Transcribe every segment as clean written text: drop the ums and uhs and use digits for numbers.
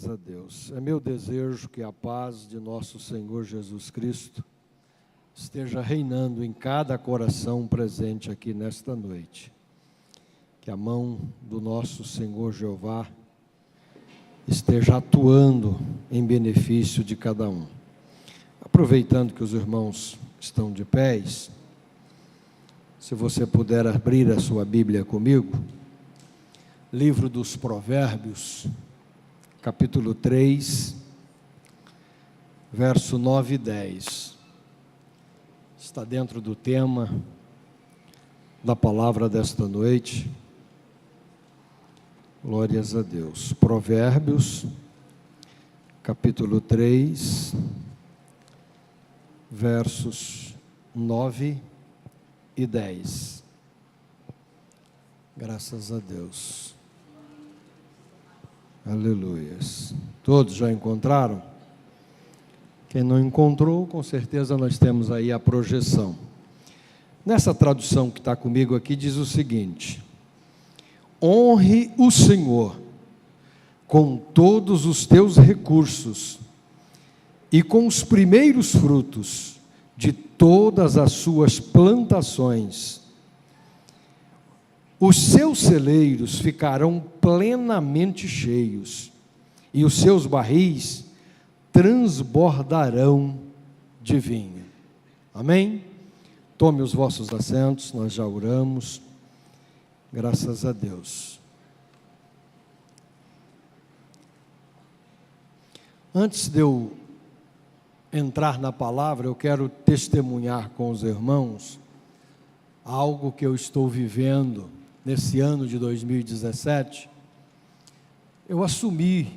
Graças a Deus. É meu desejo que a paz de nosso Senhor Jesus Cristo esteja reinando em cada coração presente aqui nesta noite. Que a mão do nosso Senhor Jeová esteja atuando em benefício de cada um. Aproveitando que os irmãos estão de pés, se você puder abrir a sua Bíblia comigo, livro dos Provérbios, capítulo 3, verso 9 e 10. Está dentro do tema da palavra desta noite. Glórias a Deus. Provérbios, capítulo 3, versos 9 e 10. Graças a Deus. Aleluias. Todos já encontraram? Quem não encontrou, com certeza nós temos aí a projeção. Nessa tradução que está comigo aqui, diz o seguinte: honre o Senhor com todos os teus recursos e com os primeiros frutos de todas as suas plantações. Os seus celeiros ficarão plenamente cheios, e os seus barris transbordarão de vinho. Amém? Tome os vossos assentos, nós já oramos. Graças a Deus. Antes de eu entrar na palavra, eu quero testemunhar com os irmãos algo que eu estou vivendo nesse ano de 2017. Eu assumi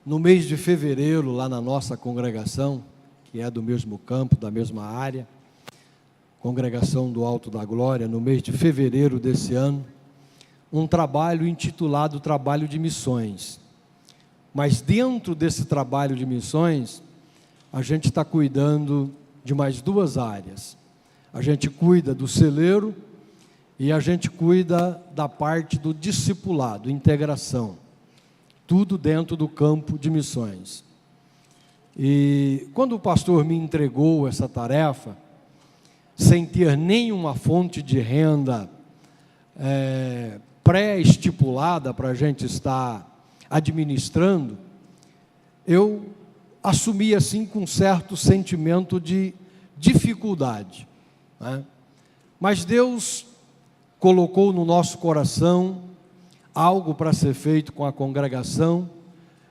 no mês de fevereiro, lá na nossa congregação, que é do mesmo campo, da mesma área, Congregação do Alto da Glória, no mês de fevereiro desse ano, um trabalho intitulado Trabalho de Missões. Mas dentro desse trabalho de missões, a gente está cuidando de mais duas áreas. A gente cuida do celeiro e a gente cuida da parte do discipulado, integração. Tudo dentro do campo de missões. E quando o pastor me entregou essa tarefa, sem ter nenhuma fonte de renda pré-estipulada para a gente estar administrando, eu assumi assim com um certo sentimento de dificuldade, né? Mas Deus colocou no nosso coração algo para ser feito com a congregação,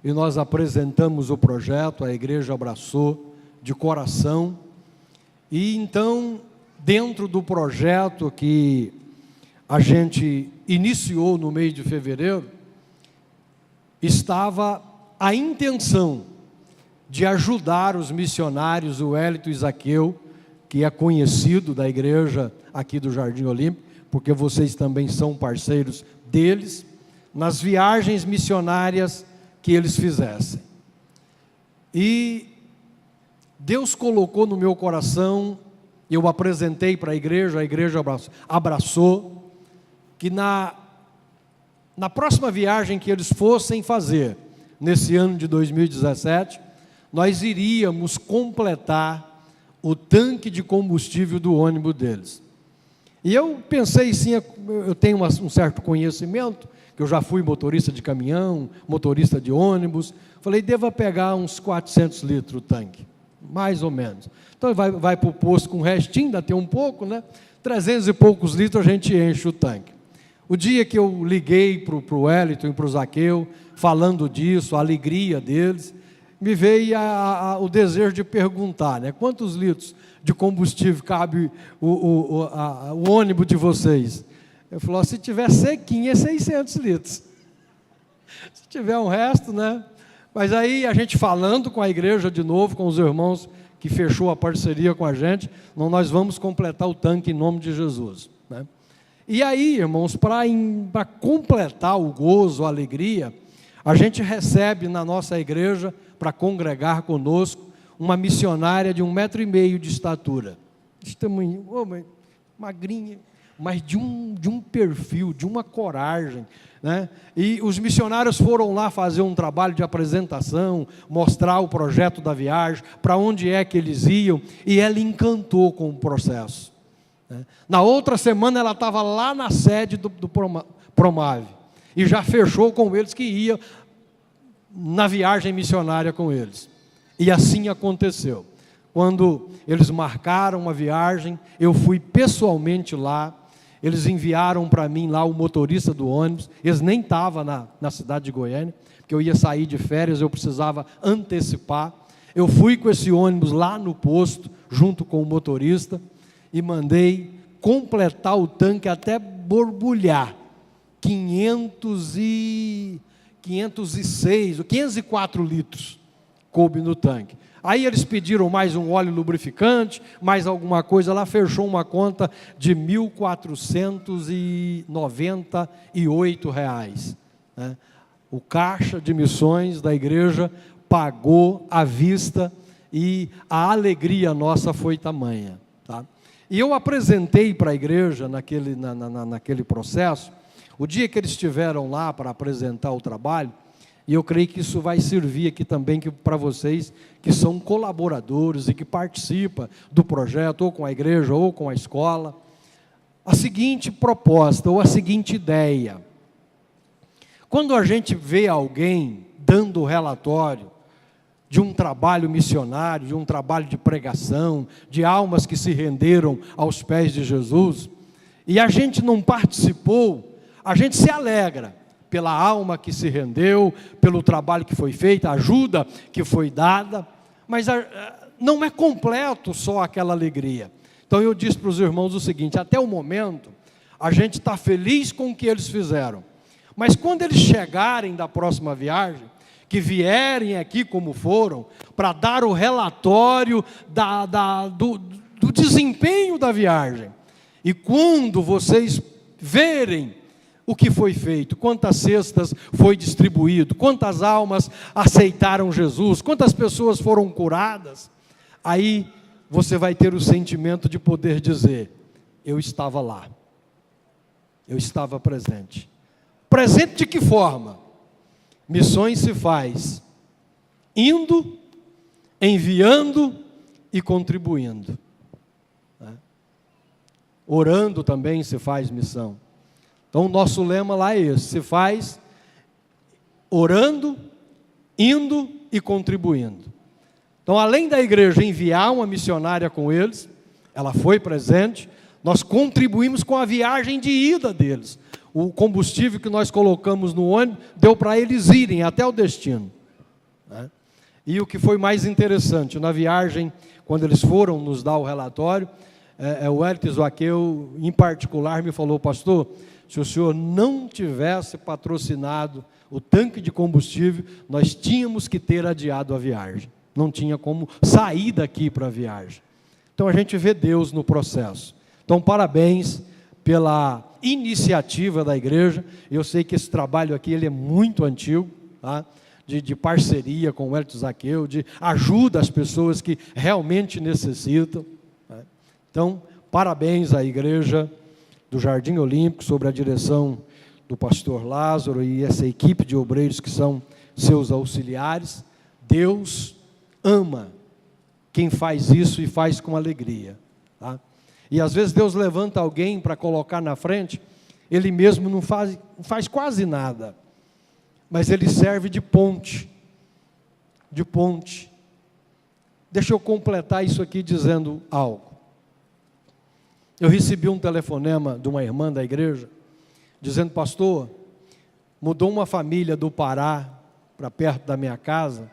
e nós apresentamos o projeto, a igreja abraçou de coração, e então, dentro do projeto que a gente iniciou no mês de fevereiro, estava a intenção de ajudar os missionários, o Hélito e Zaqueu, que é conhecido da igreja aqui do Jardim Olímpico, porque vocês também são parceiros deles, nas viagens missionárias que eles fizessem. E Deus colocou no meu coração, eu apresentei para a igreja abraçou, que na próxima viagem que eles fossem fazer, nesse ano de 2017, nós iríamos completar o tanque de combustível do ônibus deles. E eu pensei sim, eu tenho um certo conhecimento, que eu já fui motorista de caminhão, motorista de ônibus, falei, deva pegar uns 400 litros o tanque, mais ou menos. Então vai para o posto com o restinho, ainda tem um pouco, né? 300 e poucos litros a gente enche o tanque. O dia que eu liguei para o Wellington e para o Zaqueu, falando disso, a alegria deles, me veio o desejo de perguntar, né? Quantos litros de combustível cabe o ônibus de vocês? Eu falei, se tiver sequinho é 600 litros. Se tiver um resto, né? Mas aí a gente falando com a igreja de novo, com os irmãos que fechou a parceria com a gente, nós vamos completar o tanque em nome de Jesus, né? E aí, irmãos, para completar o gozo, a alegria, a gente recebe na nossa igreja, para congregar conosco, uma missionária de 1,5 metro de estatura. Testemunho, magrinha, mas de um perfil, de uma coragem, né? E os missionários foram lá fazer um trabalho de apresentação, mostrar o projeto da viagem, para onde é que eles iam, e ela encantou com o processo, né? Na outra semana ela estava lá na sede do Promave, e já fechou com eles que ia na viagem missionária com eles. E assim aconteceu. Quando eles marcaram uma viagem, eu fui pessoalmente lá. Eles enviaram para mim lá o motorista do ônibus. Eles nem estavam na cidade de Goiânia, porque eu ia sair de férias, eu precisava antecipar. Eu fui com esse ônibus lá no posto, junto com o motorista, e mandei completar o tanque até borbulhar. 504 litros coube no tanque. Aí eles pediram mais um óleo lubrificante, mais alguma coisa lá, fechou uma conta de R$ 1.498, né? O caixa de missões da igreja pagou à vista e a alegria nossa foi tamanha, tá? E eu apresentei para a igreja naquele processo, o dia que eles estiveram lá para apresentar o trabalho, e eu creio que isso vai servir aqui também para vocês que são colaboradores e que participam do projeto, ou com a igreja, ou com a escola, a seguinte proposta, ou a seguinte ideia. Quando a gente vê alguém dando relatório de um trabalho missionário, de um trabalho de pregação, de almas que se renderam aos pés de Jesus, e a gente não participou, a gente se alegra pela alma que se rendeu, pelo trabalho que foi feito, a ajuda que foi dada, mas não é completo só aquela alegria. Então eu disse para os irmãos o seguinte: até o momento, a gente está feliz com o que eles fizeram, mas quando eles chegarem da próxima viagem, que vierem aqui como foram, para dar o relatório do desempenho da viagem, e quando vocês verem o que foi feito, quantas cestas foi distribuído, quantas almas aceitaram Jesus, quantas pessoas foram curadas, aí você vai ter o sentimento de poder dizer: eu estava lá, eu estava presente. Presente de que forma? Missões se faz indo, enviando e contribuindo, né? Orando também se faz missão. Então o nosso lema lá é esse: se faz orando, indo e contribuindo. Então, além da igreja enviar uma missionária com eles, ela foi presente, nós contribuímos com a viagem de ida deles. O combustível que nós colocamos no ônibus deu para eles irem até o destino, né? E o que foi mais interessante, na viagem, quando eles foram nos dar o relatório, o Hélio Zaqueu, em particular, me falou: pastor, se o senhor não tivesse patrocinado o tanque de combustível, nós tínhamos que ter adiado a viagem. Não tinha como sair daqui para a viagem. Então a gente vê Deus no processo. Então parabéns pela iniciativa da igreja. Eu sei que esse trabalho aqui ele é muito antigo, tá? De parceria com o Hélio Zaqueu, de ajuda às pessoas que realmente necessitam, tá? Então parabéns à igreja do Jardim Olímpico, sobre a direção do pastor Lázaro e essa equipe de obreiros que são seus auxiliares. Deus ama quem faz isso e faz com alegria, tá? E às vezes Deus levanta alguém para colocar na frente, ele mesmo não faz quase nada, mas ele serve de ponte, Deixa eu completar isso aqui dizendo algo. Eu recebi um telefonema de uma irmã da igreja, dizendo: pastor, mudou uma família do Pará para perto da minha casa,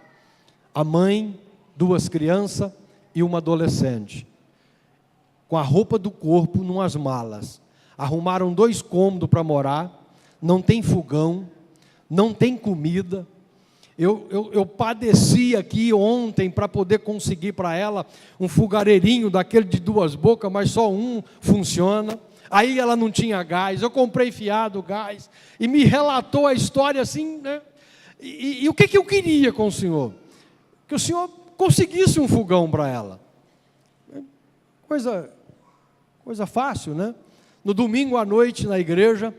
a mãe, 2 crianças e uma adolescente, com a roupa do corpo numas malas, arrumaram 2 cômodos para morar, não tem fogão, não tem comida. Eu padeci aqui ontem para poder conseguir para ela um fogareirinho daquele de 2 bocas, mas só um funciona. Aí ela não tinha gás, eu comprei fiado gás, e me relatou a história assim, né? E o que eu queria com o senhor? Que o senhor conseguisse um fogão para ela. Coisa fácil, né? No domingo à noite, na igreja,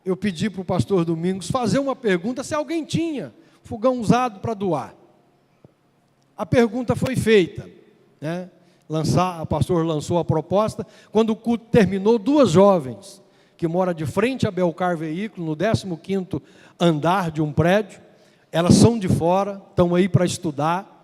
eu pedi para o pastor Domingos fazer uma pergunta se alguém tinha fogão usado para doar. A pergunta foi feita, né? O pastor lançou a proposta. Quando o culto terminou, 2 jovens, que moram de frente a Belcar Veículo, no 15º andar de um prédio, elas são de fora, estão aí para estudar.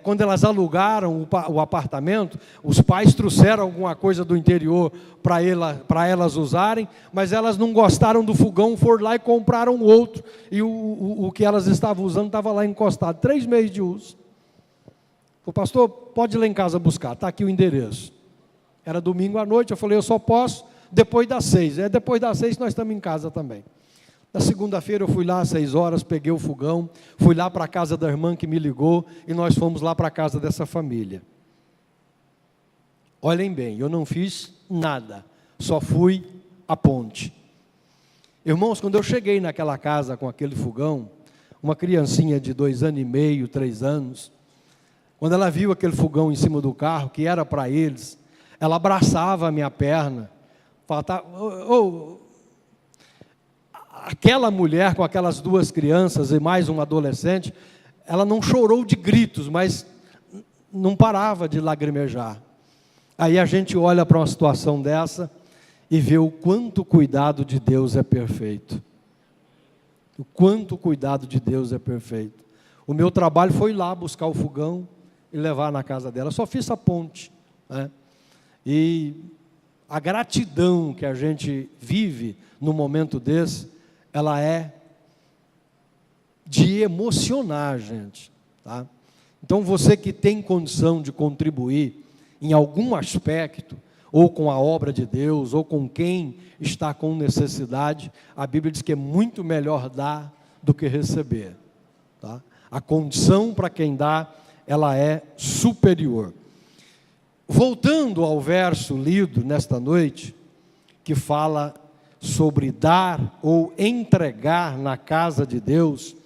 Quando elas alugaram o apartamento, os pais trouxeram alguma coisa do interior para elas usarem, mas elas não gostaram do fogão, foram lá e compraram outro, e o que elas estavam usando estava lá encostado, 3 meses de uso. O pastor, pode ir lá em casa buscar, está aqui o endereço. Era domingo à noite, eu falei, eu só posso depois das 6, depois das 6 nós estamos em casa também. Na segunda-feira eu fui lá às 6 horas, peguei o fogão, fui lá para a casa da irmã que me ligou, e nós fomos lá para a casa dessa família. Olhem bem, eu não fiz nada, só fui à ponte. Irmãos, quando eu cheguei naquela casa com aquele fogão, uma criancinha de 2 anos e meio, 3 anos, quando ela viu aquele fogão em cima do carro, que era para eles, ela abraçava a minha perna, falava, aquela mulher com aquelas 2 crianças e mais um adolescente, ela não chorou de gritos, mas não parava de lagrimejar. Aí a gente olha para uma situação dessa e vê o quanto o cuidado de Deus é perfeito. O quanto o cuidado de Deus é perfeito. O meu trabalho foi lá buscar o fogão e levar na casa dela. Só fiz a ponte, né? E a gratidão que a gente vive no momento desse, ela é de emocionar, gente, tá? Então, você que tem condição de contribuir em algum aspecto, ou com a obra de Deus, ou com quem está com necessidade, a Bíblia diz que é muito melhor dar do que receber, tá? A condição para quem dá, ela é superior. Voltando ao verso lido nesta noite, que fala sobre dar ou entregar na casa de Deus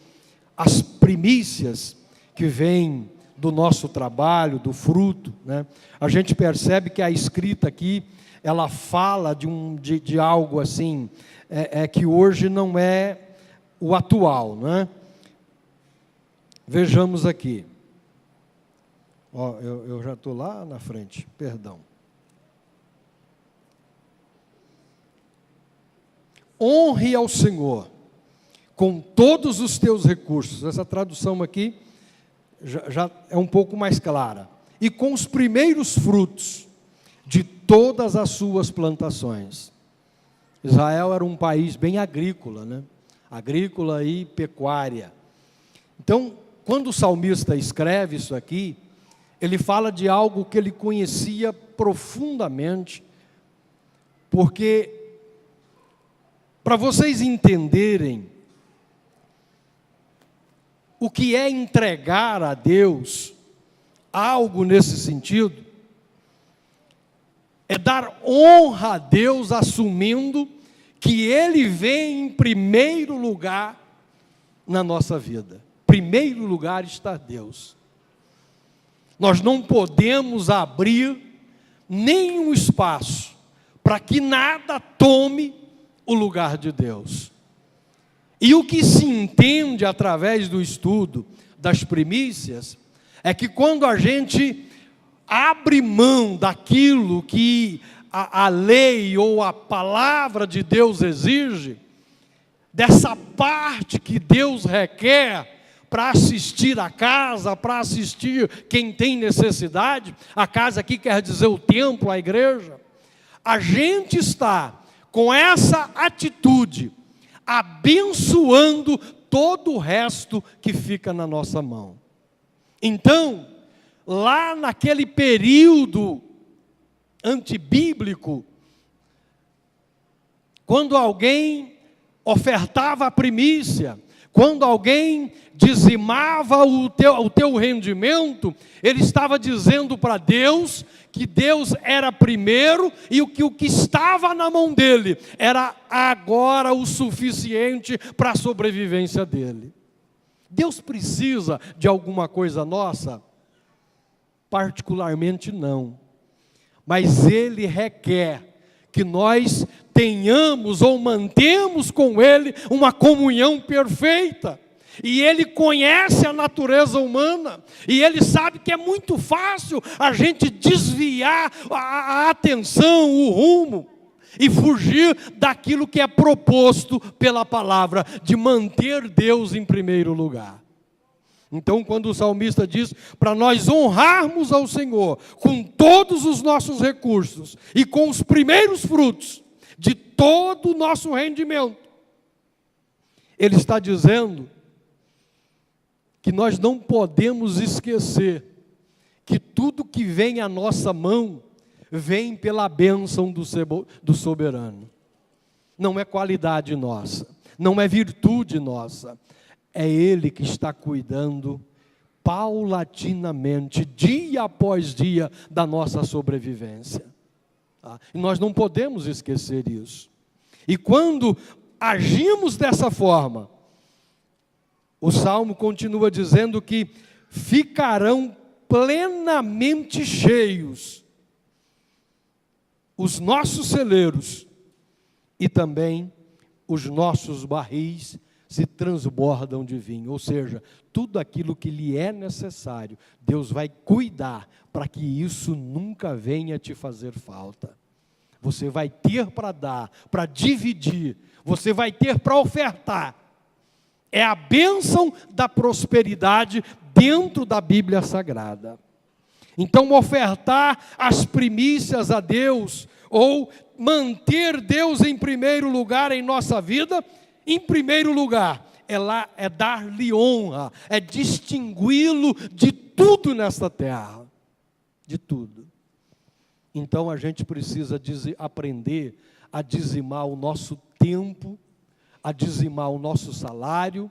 as primícias que vêm do nosso trabalho, do fruto, né? A gente percebe que a escrita aqui, ela fala de algo assim, que hoje não é o atual, né? Vejamos aqui. Eu já estou lá na frente, perdão. Honre ao Senhor com todos os teus recursos. Essa tradução aqui já é um pouco mais clara. E com os primeiros frutos de todas as suas plantações. Israel era um país bem agrícola, né? Agrícola e pecuária. Então, quando o salmista escreve isso aqui, ele fala de algo que ele conhecia profundamente, porque, para vocês entenderem o que é entregar a Deus algo nesse sentido, é dar honra a Deus assumindo que Ele vem em primeiro lugar na nossa vida. Primeiro lugar está Deus. Nós não podemos abrir nenhum espaço para que nada tome o lugar de Deus. E o que se entende através do estudo das primícias é que quando a gente abre mão daquilo que a lei ou a palavra de Deus exige, dessa parte que Deus requer para assistir a casa, para assistir quem tem necessidade, a casa aqui quer dizer o templo, a igreja, a gente está com essa atitude, abençoando todo o resto que fica na nossa mão. Então, lá naquele período antibíblico, quando alguém ofertava a primícia, quando alguém dizimava o teu rendimento, ele estava dizendo para Deus que Deus era primeiro e o que estava na mão dele era agora o suficiente para a sobrevivência dele. Deus precisa de alguma coisa nossa? Particularmente não. Mas Ele requer que nós tenhamos ou mantemos com Ele uma comunhão perfeita. E Ele conhece a natureza humana, e Ele sabe que é muito fácil a gente desviar a atenção, o rumo, e fugir daquilo que é proposto pela palavra, de manter Deus em primeiro lugar. Então, quando o salmista diz para nós honrarmos ao Senhor com todos os nossos recursos e com os primeiros frutos de todo o nosso rendimento, ele está dizendo que nós não podemos esquecer que tudo que vem à nossa mão vem pela bênção do soberano. Não é qualidade nossa, não é virtude nossa, é Ele que está cuidando paulatinamente, dia após dia, da nossa sobrevivência. E nós não podemos esquecer isso. E quando agimos dessa forma, o Salmo continua dizendo que ficarão plenamente cheios os nossos celeiros e também os nossos barris se transbordam de vinho. Ou seja, tudo aquilo que lhe é necessário, Deus vai cuidar para que isso nunca venha te fazer falta. Você vai ter para dar, para dividir, você vai ter para ofertar. É a bênção da prosperidade dentro da Bíblia Sagrada. Então, ofertar as primícias a Deus, ou manter Deus em primeiro lugar em nossa vida, em primeiro lugar, é dar-lhe honra, é distingui-lo de tudo nesta terra, de tudo. Então, a gente precisa aprender a dizimar o nosso tempo, a dizimar o nosso salário,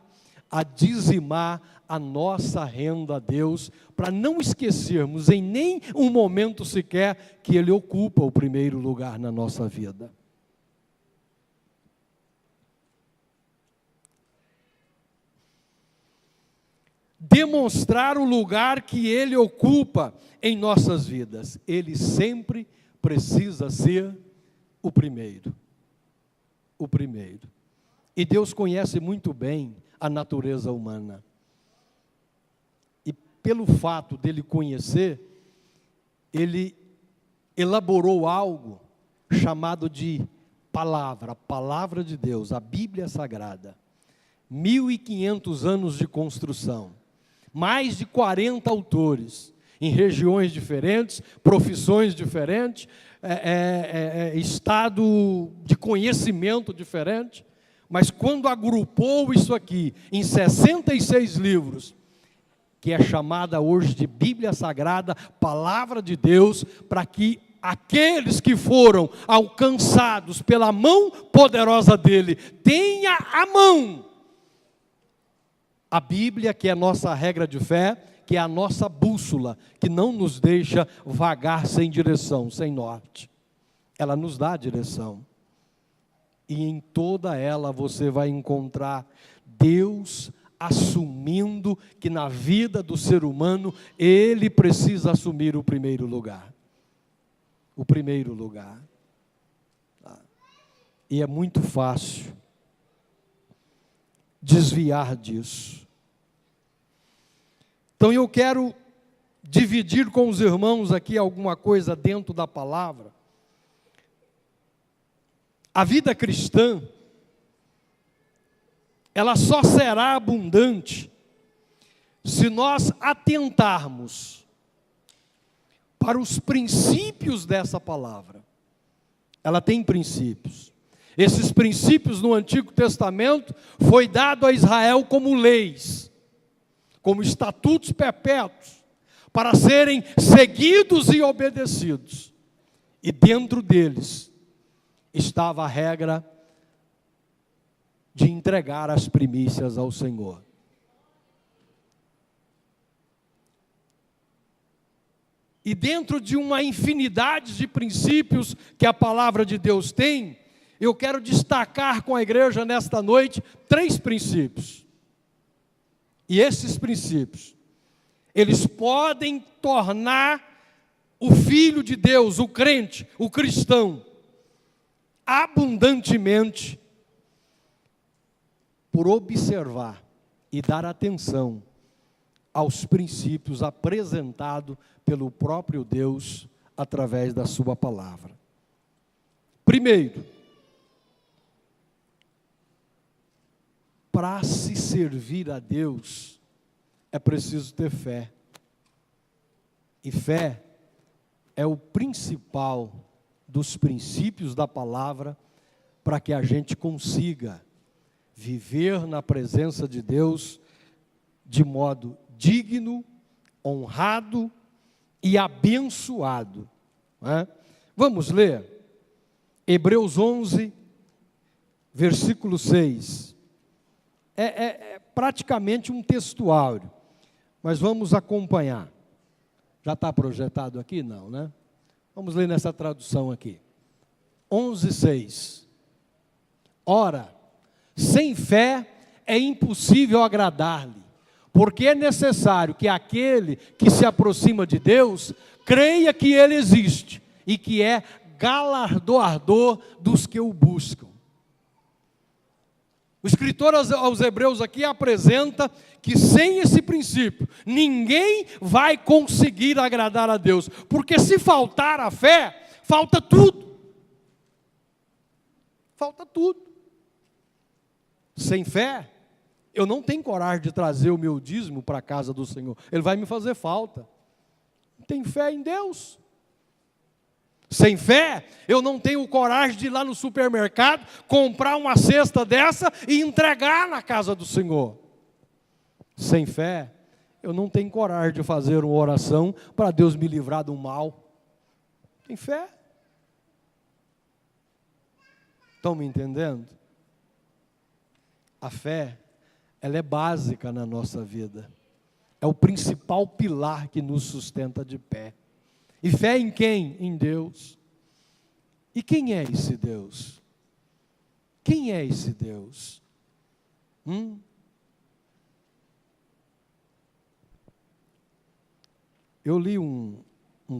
a dizimar a nossa renda a Deus, para não esquecermos em nem um momento sequer que Ele ocupa o primeiro lugar na nossa vida. Demonstrar o lugar que Ele ocupa em nossas vidas. Ele sempre precisa ser o primeiro. O primeiro. E Deus conhece muito bem a natureza humana. E pelo fato dele conhecer, ele elaborou algo chamado de palavra, a palavra de Deus, a Bíblia Sagrada. 1.500 anos de construção, mais de 40 autores, em regiões diferentes, profissões diferentes, estado de conhecimento diferente. Mas quando agrupou isso aqui em 66 livros, que é chamada hoje de Bíblia Sagrada, Palavra de Deus, para que aqueles que foram alcançados pela mão poderosa dele, tenha à mão a Bíblia, que é a nossa regra de fé, que é a nossa bússola, que não nos deixa vagar sem direção, sem norte. Ela nos dá a direção. E em toda ela você vai encontrar Deus assumindo que na vida do ser humano, Ele precisa assumir o primeiro lugar. O primeiro lugar. E é muito fácil desviar disso. Então eu quero dividir com os irmãos aqui alguma coisa dentro da palavra. A vida cristã, ela só será abundante se nós atentarmos para os princípios dessa palavra. Ela tem princípios. Esses princípios no Antigo Testamento foi dado a Israel como leis, como estatutos perpétuos, para serem seguidos e obedecidos. E dentro deles estava a regra de entregar as primícias ao Senhor. E dentro de uma infinidade de princípios que a palavra de Deus tem, eu quero destacar com a igreja nesta noite 3 princípios. E esses princípios, eles podem tornar o filho de Deus, o crente, o cristão, abundantemente por observar e dar atenção aos princípios apresentados pelo próprio Deus através da sua palavra. Primeiro, para se servir a Deus, é preciso ter fé. E fé é o principal dos princípios da palavra para que a gente consiga viver na presença de Deus de modo digno, honrado e abençoado. Não é? Vamos ler Hebreus 11, versículo 6. É praticamente um textuário, mas vamos acompanhar. Já está projetado aqui? Não, né? Vamos ler nessa tradução aqui. 11, 6. Ora, sem fé é impossível agradar-lhe, porque é necessário que aquele que se aproxima de Deus creia que Ele existe e que é galardoador dos que o buscam. O escritor aos Hebreus aqui apresenta que sem esse princípio, ninguém vai conseguir agradar a Deus, porque se faltar a fé, falta tudo. Falta tudo. Sem fé, eu não tenho coragem de trazer o meu dízimo para a casa do Senhor, ele vai me fazer falta. Não tenho fé em Deus. Sem fé, eu não tenho coragem de ir lá no supermercado, comprar uma cesta dessa e entregar na casa do Senhor. Sem fé, eu não tenho coragem de fazer uma oração para Deus me livrar do mal. Tem fé? Estão me entendendo? A fé, ela é básica na nossa vida. É o principal pilar que nos sustenta de pé. E fé em quem? Em Deus. E quem é esse Deus? Quem é esse Deus? Eu li um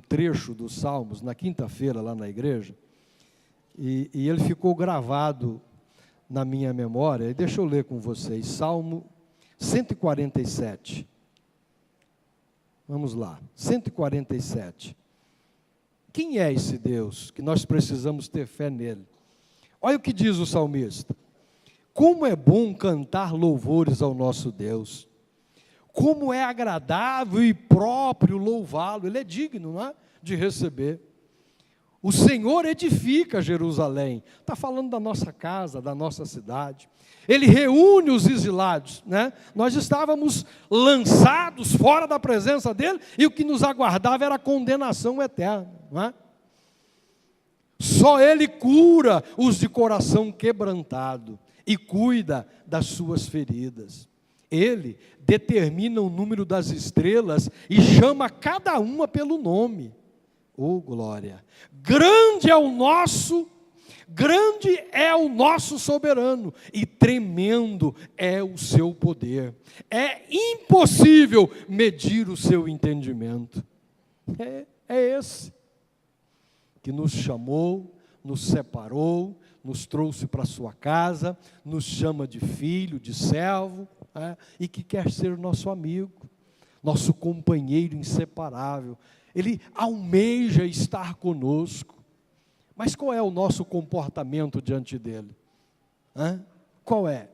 trecho dos Salmos na quinta-feira lá na igreja, e ele ficou gravado na minha memória, e deixa eu ler com vocês, Salmo 147. Vamos lá, 147. Quem é esse Deus que nós precisamos ter fé nele? Olha o que diz o salmista. Como é bom cantar louvores ao nosso Deus. Como é agradável e próprio louvá-lo. Ele é digno, não é? De receber. O Senhor edifica Jerusalém. Está falando da nossa casa, da nossa cidade. Ele reúne os exilados, né? Nós estávamos lançados fora da presença dele e o que nos aguardava era a condenação eterna, não é? Só ele cura os de coração quebrantado e cuida das suas feridas. Ele determina o número das estrelas e chama cada uma pelo nome. Oh, glória! Grande é o nosso soberano e tremendo é o seu poder. É impossível medir o seu entendimento. É esse que nos chamou, nos separou, nos trouxe para a sua casa, nos chama de filho, de servo, e que quer ser nosso amigo, nosso companheiro inseparável. Ele almeja estar conosco. Mas qual é o nosso comportamento diante dele? Qual é?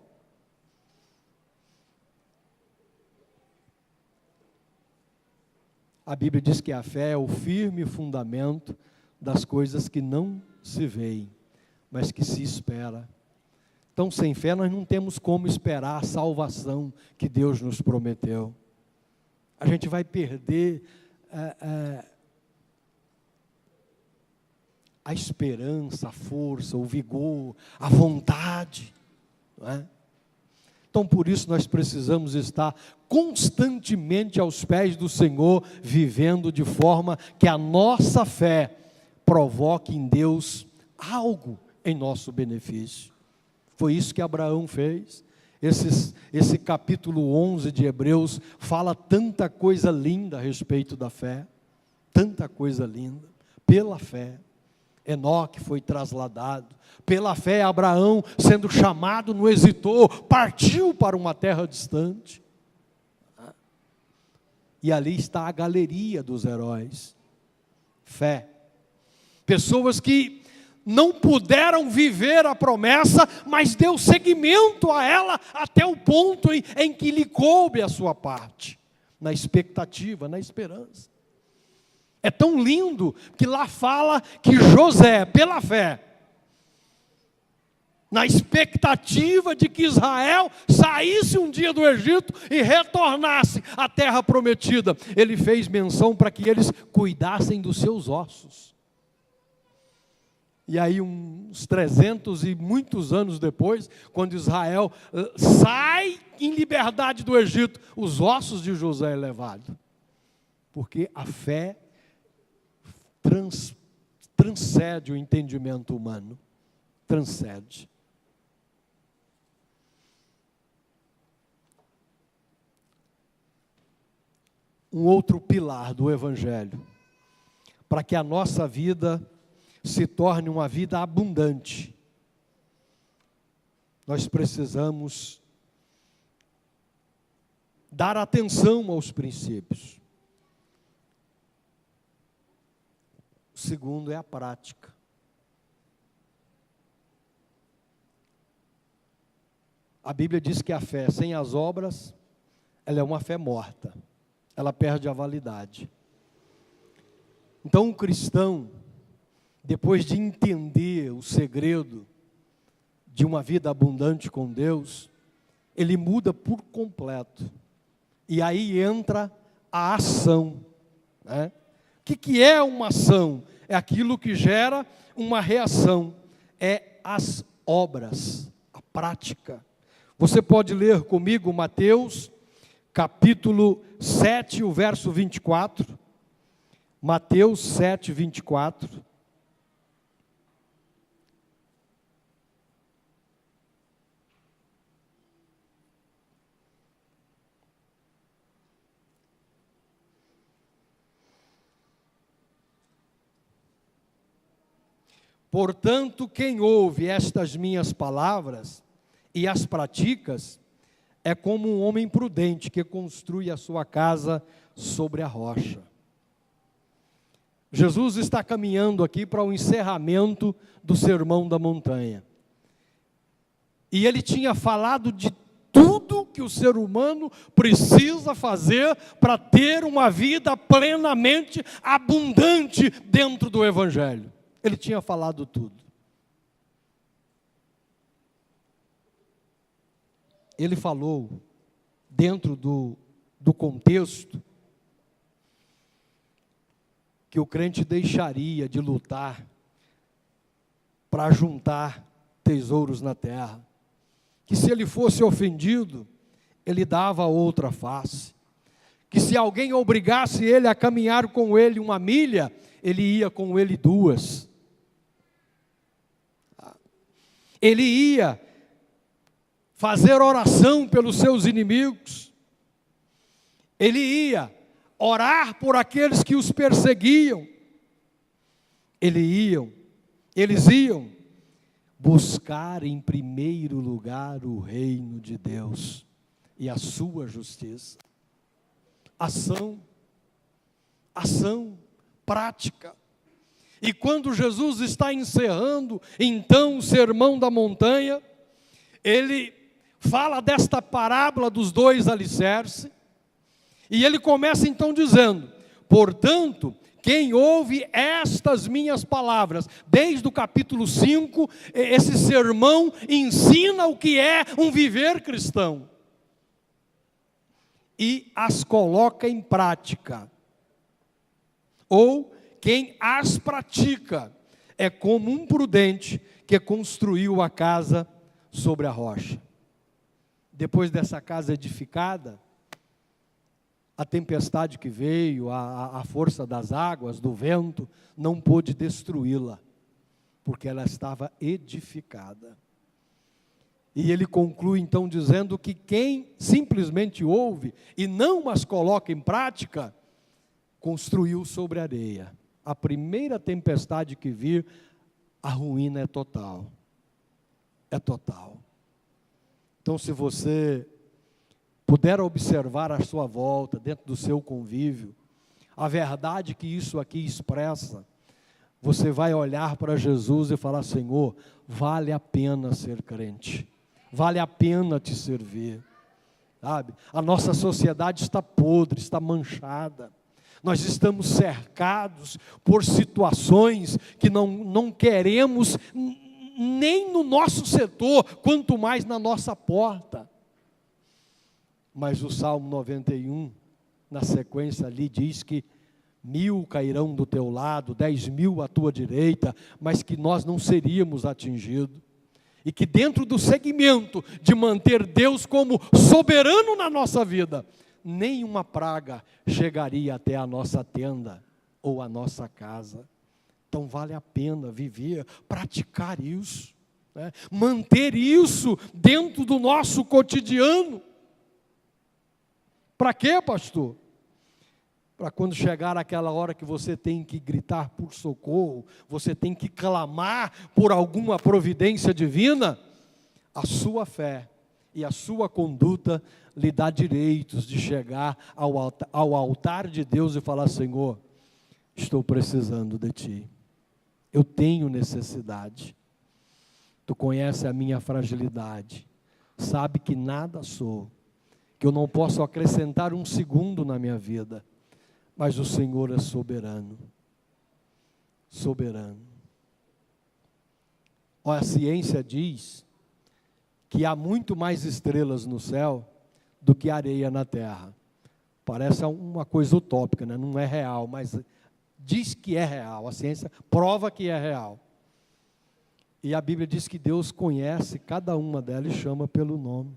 A Bíblia diz que a fé é o firme fundamento das coisas que não se veem, mas que se espera. Então, sem fé, nós não temos como esperar a salvação que Deus nos prometeu. A gente vai perder a esperança, a força, o vigor, a vontade, não é? Então, por isso, nós precisamos estar constantemente aos pés do Senhor, vivendo de forma que a nossa fé provoque em Deus algo em nosso benefício. Foi isso que Abraão fez. Esse capítulo 11 de Hebreus fala tanta coisa linda a respeito da fé, tanta coisa linda, pela fé. Enoque foi trasladado. Pela fé, Abraão, sendo chamado, não hesitou, partiu para uma terra distante. E ali está a galeria dos heróis. Fé. Pessoas que não puderam viver a promessa, mas deu seguimento a ela até o ponto em que lhe coube a sua parte, na expectativa, na esperança. É tão lindo que lá fala que José, pela fé, na expectativa de que Israel saísse um dia do Egito e retornasse à terra prometida, ele fez menção para que eles cuidassem dos seus ossos. E aí, uns 300 e muitos anos depois, quando Israel sai em liberdade do Egito, os ossos de José é levado. Porque a fé transcende o entendimento humano. Transcende. Um outro pilar do Evangelho, para que a nossa vida se torne uma vida abundante, nós precisamos dar atenção aos princípios. O segundo é a prática. A Bíblia diz que a fé sem as obras, ela é uma fé morta, ela perde a validade. Então, um cristão, depois de entender o segredo de uma vida abundante com Deus, ele muda por completo. E aí entra a ação, né? O que é uma ação? É aquilo que gera uma reação. É as obras, a prática. Você pode ler comigo Mateus, capítulo 7, o verso 24. Mateus 7, 24. Portanto, quem ouve estas minhas palavras e as praticas, é como um homem prudente que construi a sua casa sobre a rocha. Jesus está caminhando aqui para o encerramento do Sermão da Montanha. E ele tinha falado de tudo que o ser humano precisa fazer para ter uma vida plenamente abundante dentro do Evangelho. Ele tinha falado tudo. Ele falou, dentro do contexto, que o crente deixaria de lutar para juntar tesouros na terra. Que se ele fosse ofendido, ele dava outra face. Que se alguém obrigasse ele a caminhar com ele 1 milha, ele ia com ele 2. Ele ia fazer oração pelos seus inimigos. Ele ia orar por aqueles que os perseguiam. Eles iam buscar em primeiro lugar o reino de Deus e a sua justiça. Ação, prática. E quando Jesus está encerrando, então, o Sermão da Montanha, ele fala desta parábola dos 2 alicerces, e ele começa então dizendo, portanto, quem ouve estas minhas palavras, desde o capítulo 5, esse sermão ensina o que é um viver cristão, e as coloca em prática, ou quem as pratica, é como um prudente que construiu a casa sobre a rocha. Depois dessa casa edificada, a tempestade que veio, a força das águas, do vento, não pôde destruí-la, porque ela estava edificada. E ele conclui então dizendo que quem simplesmente ouve e não as coloca em prática, construiu sobre areia. A primeira tempestade que vir, a ruína é total. É total. Então, se você puder observar à sua volta, dentro do seu convívio, a verdade que isso aqui expressa, você vai olhar para Jesus e falar: Senhor, vale a pena ser crente, vale a pena te servir, sabe? A nossa sociedade está podre, está manchada, nós estamos cercados por situações que não queremos nem no nosso setor, quanto mais na nossa porta. Mas o Salmo 91, na sequência ali, diz que 1000 cairão do teu lado, 10.000 à tua direita, mas que nós não seríamos atingidos. E que dentro do segmento de manter Deus como soberano na nossa vida, nenhuma praga chegaria até a nossa tenda ou a nossa casa. Então vale a pena viver, praticar isso, né? Manter isso dentro do nosso cotidiano. Para quê, pastor? Para quando chegar aquela hora que você tem que gritar por socorro, você tem que clamar por alguma providência divina, a sua fé e a sua conduta lhe dá direitos de chegar ao altar de Deus e falar: Senhor, estou precisando de Ti, eu tenho necessidade, Tu conheces a minha fragilidade, sabe que nada sou, que eu não posso acrescentar um segundo na minha vida, mas o Senhor é soberano, soberano. Olha, a ciência diz que há muito mais estrelas no céu do que areia na terra. Parece uma coisa utópica, né? Não é real, mas diz que é real, a ciência prova que é real. E a Bíblia diz que Deus conhece cada uma delas e chama pelo nome.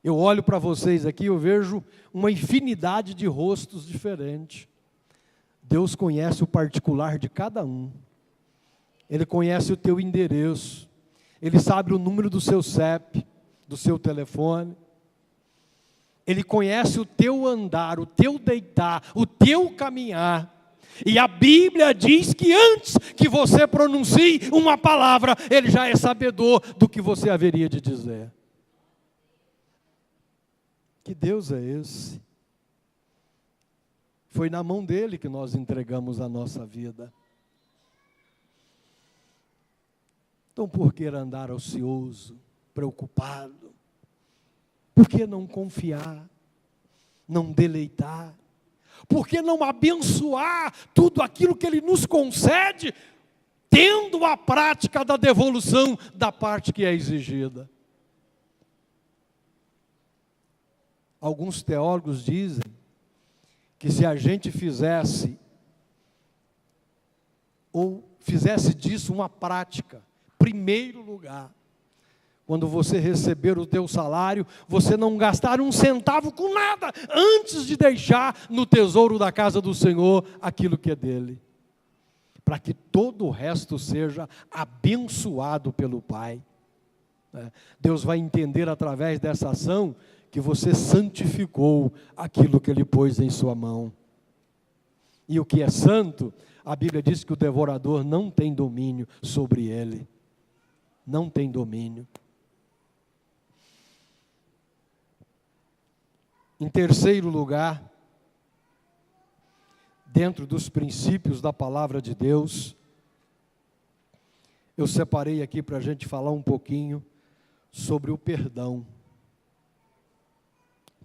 Eu olho para vocês aqui, eu vejo uma infinidade de rostos diferentes. Deus conhece o particular de cada um. Ele conhece o teu endereço. Ele sabe o número do seu CEP, do seu telefone. Ele conhece o teu andar, o teu deitar, o teu caminhar. E a Bíblia diz que antes que você pronuncie uma palavra, Ele já é sabedor do que você haveria de dizer. Que Deus é esse? Foi na mão dele que nós entregamos a nossa vida. Então, por que andar ocioso, preocupado? Por que não confiar, não deleitar? Por que não abençoar tudo aquilo que Ele nos concede, tendo a prática da devolução da parte que é exigida? Alguns teólogos dizem que se a gente fizesse disso uma prática, primeiro lugar, quando você receber o teu salário, você não gastar um centavo com nada, antes de deixar no tesouro da casa do Senhor aquilo que é dele, para que todo o resto seja abençoado pelo Pai. Deus vai entender através dessa ação que você santificou aquilo que Ele pôs em sua mão. E o que é santo, a Bíblia diz que o devorador não tem domínio sobre ele. Não tem domínio. Em terceiro lugar, dentro dos princípios da palavra de Deus, eu separei aqui para a gente falar um pouquinho sobre o perdão.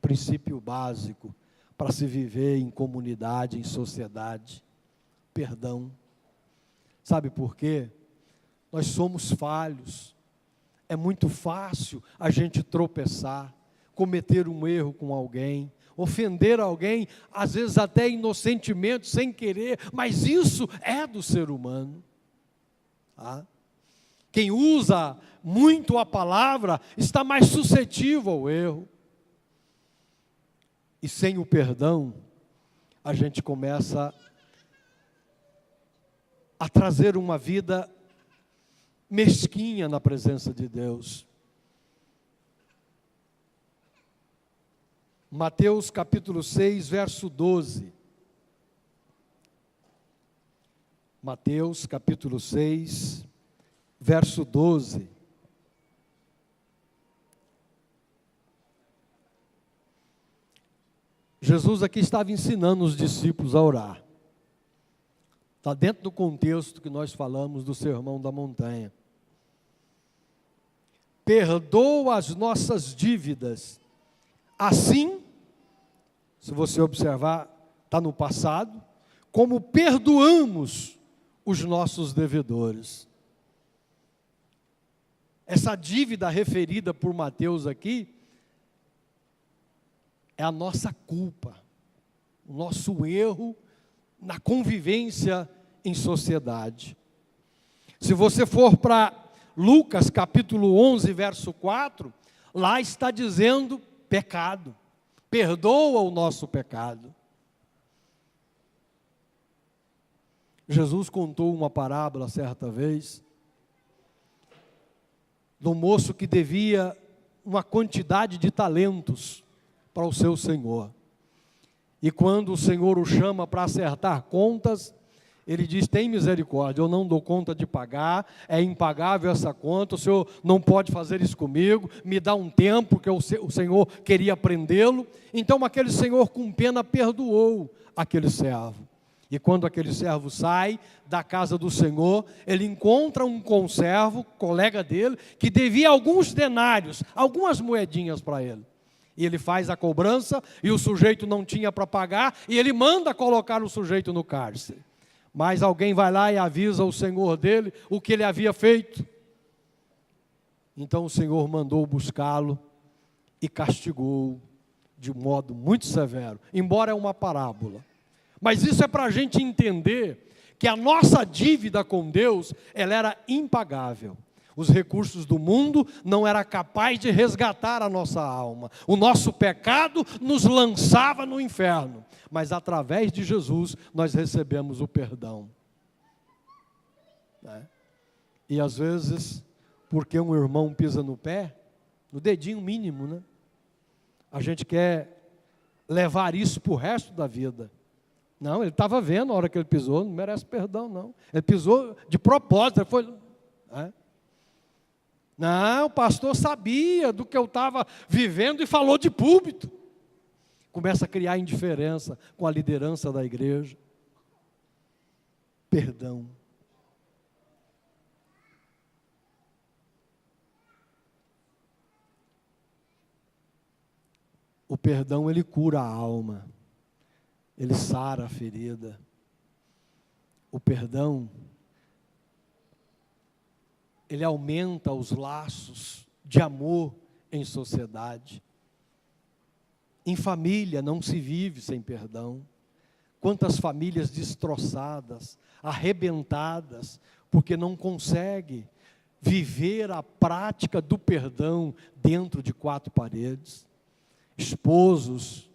Princípio básico para se viver em comunidade, em sociedade. Perdão. Sabe por quê? Nós somos falhos. É muito fácil a gente tropeçar, cometer um erro com alguém, ofender alguém, às vezes até inocentemente, sem querer, mas isso é do ser humano. Tá? Quem usa muito a palavra está mais suscetível ao erro. E sem o perdão, a gente começa a trazer uma vida mesquinha na presença de Deus. Mateus capítulo 6, verso 12. Mateus capítulo 6, verso 12. Jesus aqui estava ensinando os discípulos a orar. Está dentro do contexto que nós falamos do Sermão da Montanha. Perdoa as nossas dívidas. Assim, se você observar, está no passado, como perdoamos os nossos devedores. Essa dívida referida por Mateus aqui, é a nossa culpa, o nosso erro na convivência em sociedade. Se você for para Lucas capítulo 11, verso 4, lá está dizendo pecado, perdoa o nosso pecado. Jesus contou uma parábola certa vez, do moço que devia uma quantidade de talentos para o seu senhor. E quando o Senhor o chama para acertar contas, ele diz: tem misericórdia, eu não dou conta de pagar, é impagável essa conta, o Senhor não pode fazer isso comigo, me dá um tempo, porque o Senhor queria prendê-lo. Então aquele senhor com pena perdoou aquele servo. E quando aquele servo sai da casa do Senhor, ele encontra um conservo, colega dele, que devia alguns denários, algumas moedinhas para ele. E ele faz a cobrança, e o sujeito não tinha para pagar, e ele manda colocar o sujeito no cárcere. Mas alguém vai lá e avisa o senhor dele o que ele havia feito. Então o Senhor mandou buscá-lo e castigou de modo muito severo, embora é uma parábola. Mas isso é para a gente entender que a nossa dívida com Deus, ela era impagável. Os recursos do mundo não eram capazes de resgatar a nossa alma. O nosso pecado nos lançava no inferno. Mas através de Jesus, nós recebemos o perdão. E às vezes, porque um irmão pisa no pé, no dedinho mínimo, né? A gente quer levar isso para o resto da vida. Não, ele estava vendo a hora que ele pisou, não merece perdão, não. Ele pisou de propósito, ele foi... Não, o pastor sabia do que eu estava vivendo e falou de púlpito. Começa a criar indiferença com a liderança da igreja. Perdão. O perdão, ele cura a alma. Ele sara a ferida. O perdão, ele aumenta os laços de amor em sociedade. Em família não se vive sem perdão. Quantas famílias destroçadas, arrebentadas, porque não conseguem viver a prática do perdão dentro de quatro paredes. Esposos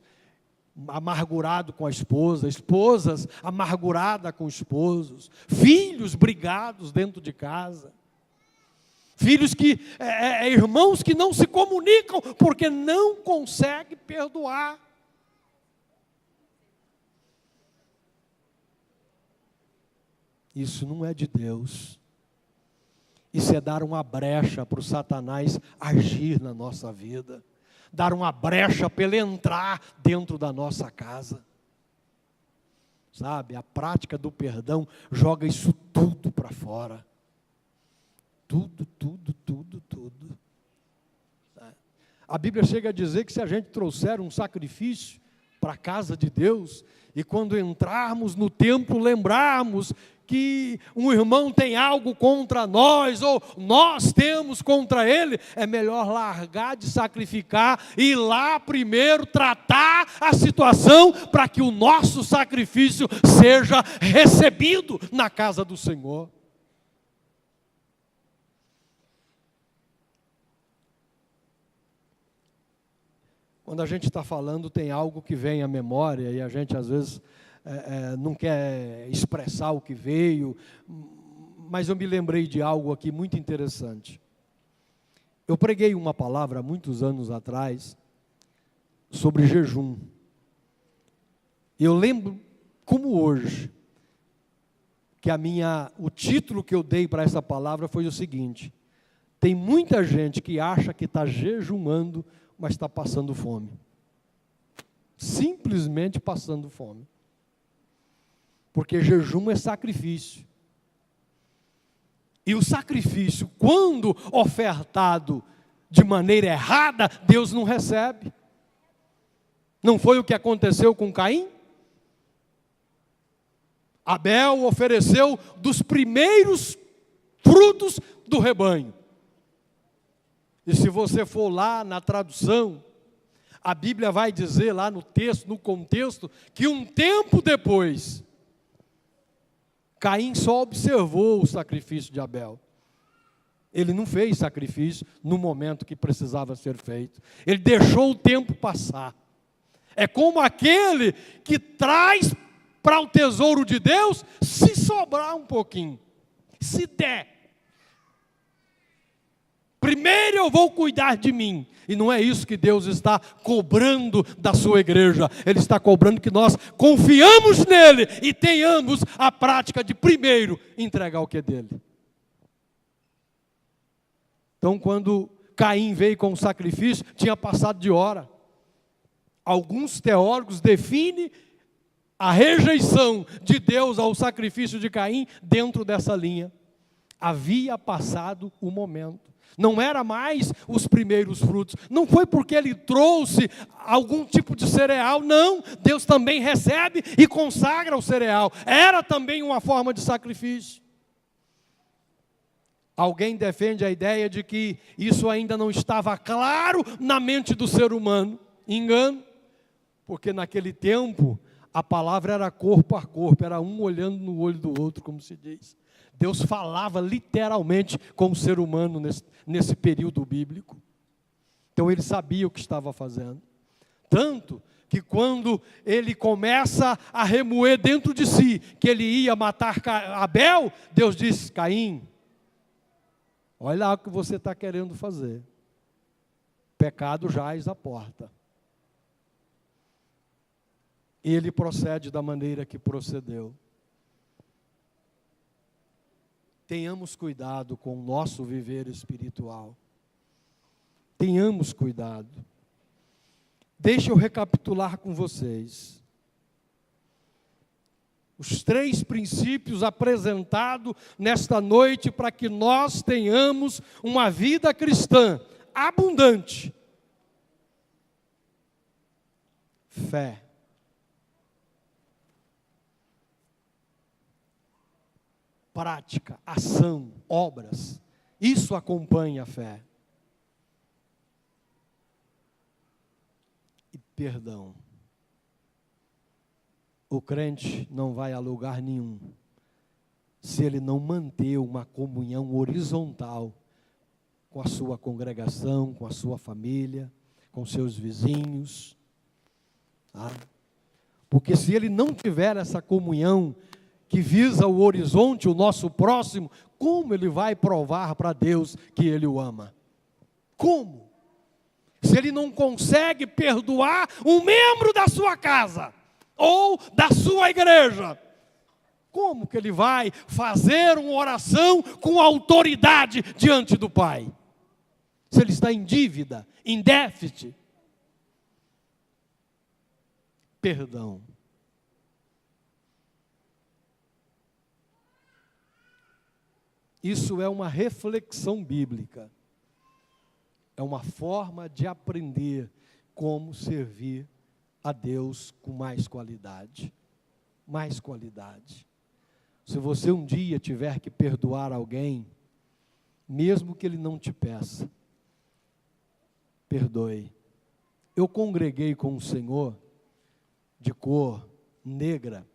amargurados com a esposa, esposas amarguradas com esposos, filhos brigados dentro de casa. Filhos que, irmãos que não se comunicam porque não conseguem perdoar. Isso não é de Deus. Isso é dar uma brecha para o Satanás agir na nossa vida. Dar uma brecha para ele entrar dentro da nossa casa. Sabe, a prática do perdão joga isso tudo para fora. Tudo. A Bíblia chega a dizer que se a gente trouxer um sacrifício para a casa de Deus, e quando entrarmos no templo, lembrarmos que um irmão tem algo contra nós, ou nós temos contra ele, é melhor largar de sacrificar e ir lá primeiro tratar a situação para que o nosso sacrifício seja recebido na casa do Senhor. Quando a gente está falando, tem algo que vem à memória e a gente às vezes não quer expressar o que veio, mas eu me lembrei de algo aqui muito interessante. Eu preguei uma palavra há muitos anos atrás sobre jejum. E eu lembro, como hoje, que o título que eu dei para essa palavra foi o seguinte: tem muita gente que acha que está jejuando, mas está passando fome. Simplesmente passando fome. Porque jejum é sacrifício. E o sacrifício, quando ofertado de maneira errada, Deus não recebe. Não foi o que aconteceu com Caim? Abel ofereceu dos primeiros frutos do rebanho. E se você for lá na tradução, a Bíblia vai dizer lá no texto, no contexto, que um tempo depois, Caim só observou o sacrifício de Abel. Ele não fez sacrifício no momento que precisava ser feito. Ele deixou o tempo passar. É como aquele que traz para o tesouro de Deus, se sobrar um pouquinho, se der. Primeiro eu vou cuidar de mim. E não é isso que Deus está cobrando da sua igreja. Ele está cobrando que nós confiamos nele e tenhamos a prática de primeiro entregar o que é dele. Então, quando Caim veio com o sacrifício, tinha passado de hora. Alguns teólogos definem a rejeição de Deus ao sacrifício de Caim dentro dessa linha. Havia passado o momento. Não era mais os primeiros frutos. Não foi porque ele trouxe algum tipo de cereal. Não, Deus também recebe e consagra o cereal. Era também uma forma de sacrifício. Alguém defende a ideia de que isso ainda não estava claro na mente do ser humano. Engano, porque naquele tempo a palavra era corpo a corpo, era um olhando no olho do outro, como se diz. Deus falava literalmente com o ser humano nesse período bíblico. Então ele sabia o que estava fazendo. Tanto que quando ele começa a remoer dentro de si que ele ia matar Abel, Deus disse: Caim, olha lá o que você está querendo fazer. Pecado jaz à porta. E ele procede da maneira que procedeu. Tenhamos cuidado com o nosso viver espiritual. Tenhamos cuidado. Deixa eu recapitular com vocês. Os 3 princípios apresentados nesta noite para que nós tenhamos uma vida cristã abundante. Fé. Prática, ação, obras, isso acompanha a fé. E perdão. O crente não vai a lugar nenhum se ele não manter uma comunhão horizontal com a sua congregação, com a sua família, com seus vizinhos. Tá? Porque se ele não tiver essa comunhão que visa o horizonte, o nosso próximo, como ele vai provar para Deus que ele o ama? Como? Se ele não consegue perdoar um membro da sua casa, ou da sua igreja, como que ele vai fazer uma oração com autoridade diante do Pai? Se ele está em dívida, em déficit. Perdão. Isso é uma reflexão bíblica. É uma forma de aprender como servir a Deus com mais qualidade. Mais qualidade. Se você um dia tiver que perdoar alguém, mesmo que ele não te peça, perdoe. Eu congreguei com um senhor de cor negra,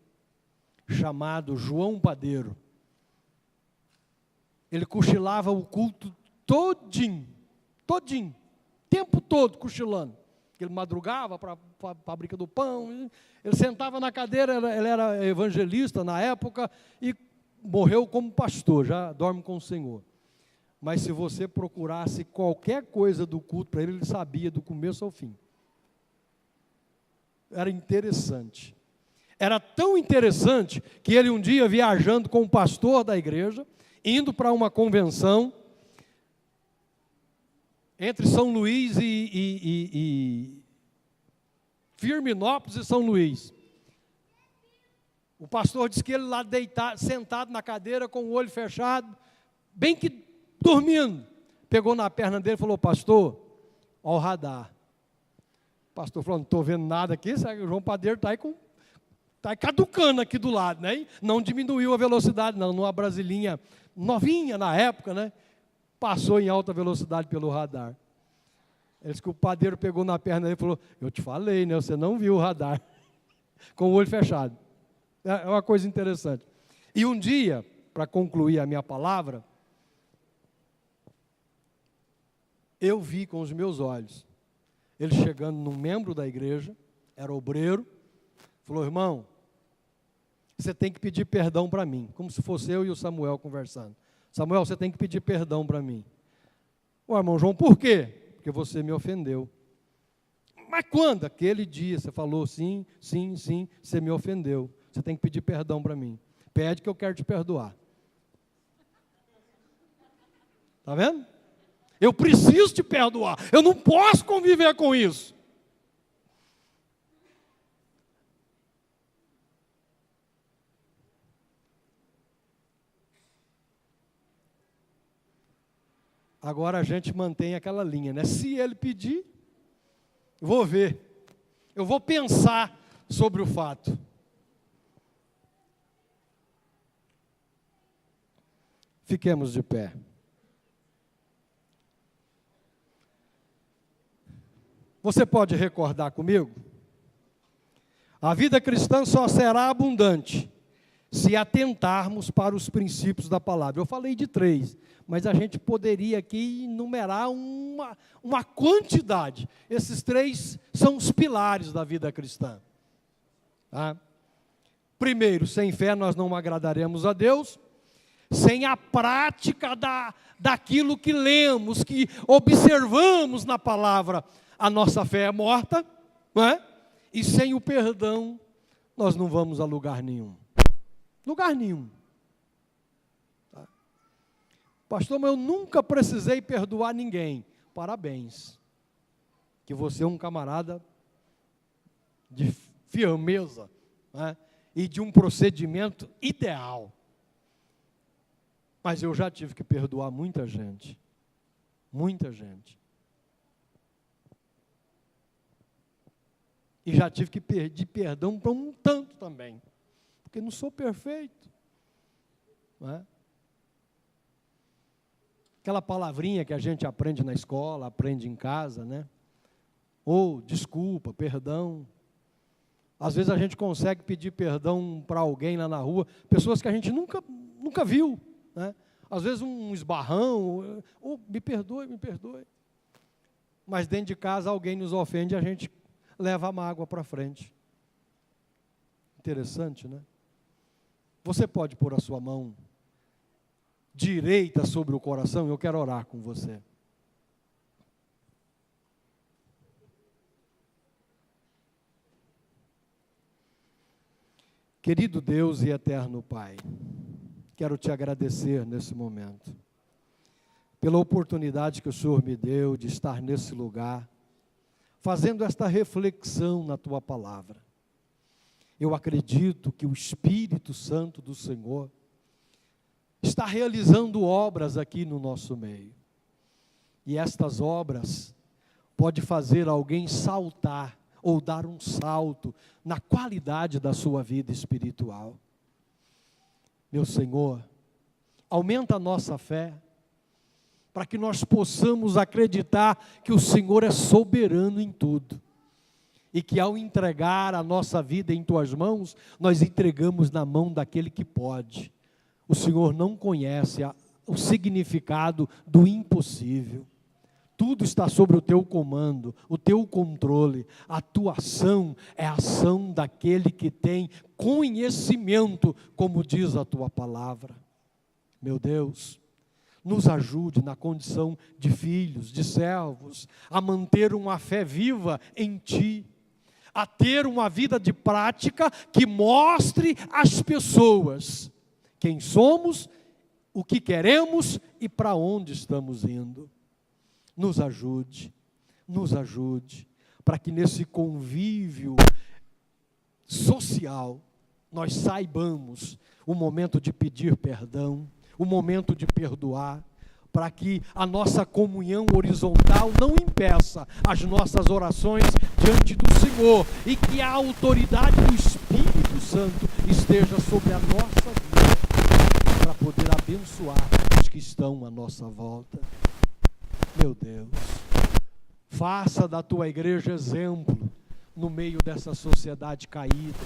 chamado João Padeiro. Ele cochilava o culto todinho, tempo todo cochilando. Ele madrugava para a fábrica do pão, ele sentava na cadeira, ele era evangelista na época e morreu como pastor, já dorme com o Senhor. Mas se você procurasse qualquer coisa do culto para ele, ele sabia do começo ao fim. Era interessante. Era tão interessante que ele um dia, viajando com o pastor da igreja, indo para uma convenção entre São Luís e Firminópolis e São Luís. O pastor disse que ele lá deitado, sentado na cadeira com o olho fechado, bem que dormindo, pegou na perna dele e falou: pastor, ó o radar. O pastor falou: não estou vendo nada aqui, sabe? O João Padeiro está aí caducando aqui do lado, né? Não diminuiu a velocidade, não, numa brasilinha novinha na época, né? Passou em alta velocidade pelo radar. Ele disse que o padeiro pegou na perna dele e falou: eu te falei, né? Você não viu o radar, com o olho fechado. É uma coisa interessante. E um dia, para concluir a minha palavra, eu vi com os meus olhos, ele chegando num membro da igreja, era obreiro, falou: irmão, você tem que pedir perdão para mim, como se fosse eu e o Samuel conversando. Samuel, você tem que pedir perdão para mim. Ô irmão João, por quê? Porque você me ofendeu. Mas quando? Aquele dia, você falou sim, você me ofendeu. Você tem que pedir perdão para mim. Pede que eu quero te perdoar. Está vendo? Eu preciso te perdoar. Eu não posso conviver com isso. Agora a gente mantém aquela linha, né? Se ele pedir, vou ver. Eu vou pensar sobre o fato. Fiquemos de pé. Você pode recordar comigo? A vida cristã só será abundante se atentarmos para os princípios da palavra. Eu falei de 3, mas a gente poderia aqui enumerar uma quantidade. Esses 3 são os pilares da vida cristã. Tá? Primeiro, sem fé nós não agradaremos a Deus. Sem a prática daquilo que lemos, que observamos na palavra, a nossa fé é morta, não é? E sem o perdão, nós não vamos a lugar nenhum. Lugar nenhum. Tá? Pastor, mas eu nunca precisei perdoar ninguém. Parabéns. Que você é um camarada de firmeza, né? E de um procedimento ideal. Mas eu já tive que perdoar muita gente. Muita gente. E já tive que pedir perdão para um tanto também. Porque não sou perfeito. Não é? Aquela palavrinha que a gente aprende na escola, aprende em casa, né? Ou desculpa, perdão. Às vezes a gente consegue pedir perdão para alguém lá na rua, pessoas que a gente nunca viu. Né? Às vezes um esbarrão, me perdoe. Mas dentro de casa alguém nos ofende e a gente leva a mágoa para frente. Interessante, né? Você pode pôr a sua mão direita sobre o coração, eu quero orar com você. Querido Deus e eterno Pai, quero te agradecer nesse momento, pela oportunidade que o Senhor me deu de estar nesse lugar, fazendo esta reflexão na Tua palavra. Eu acredito que o Espírito Santo do Senhor está realizando obras aqui no nosso meio. E estas obras podem fazer alguém saltar ou dar um salto na qualidade da sua vida espiritual. Meu Senhor, aumenta a nossa fé, para que nós possamos acreditar que o Senhor é soberano em tudo. E que ao entregar a nossa vida em Tuas mãos, nós entregamos na mão daquele que pode. O Senhor não conhece o significado do impossível. Tudo está sobre o Teu comando, o Teu controle. A Tua ação é a ação daquele que tem conhecimento, como diz a Tua palavra. Meu Deus, nos ajude na condição de filhos, de servos, a manter uma fé viva em Ti, a ter uma vida de prática que mostre às pessoas quem somos, o que queremos e para onde estamos indo. Nos ajude, para que nesse convívio social nós saibamos o momento de pedir perdão, o momento de perdoar, para que a nossa comunhão horizontal não impeça as nossas orações diante do Senhor e que a autoridade do Espírito Santo esteja sobre a nossa vida para poder abençoar os que estão à nossa volta. Meu Deus, faça da tua igreja exemplo no meio dessa sociedade caída.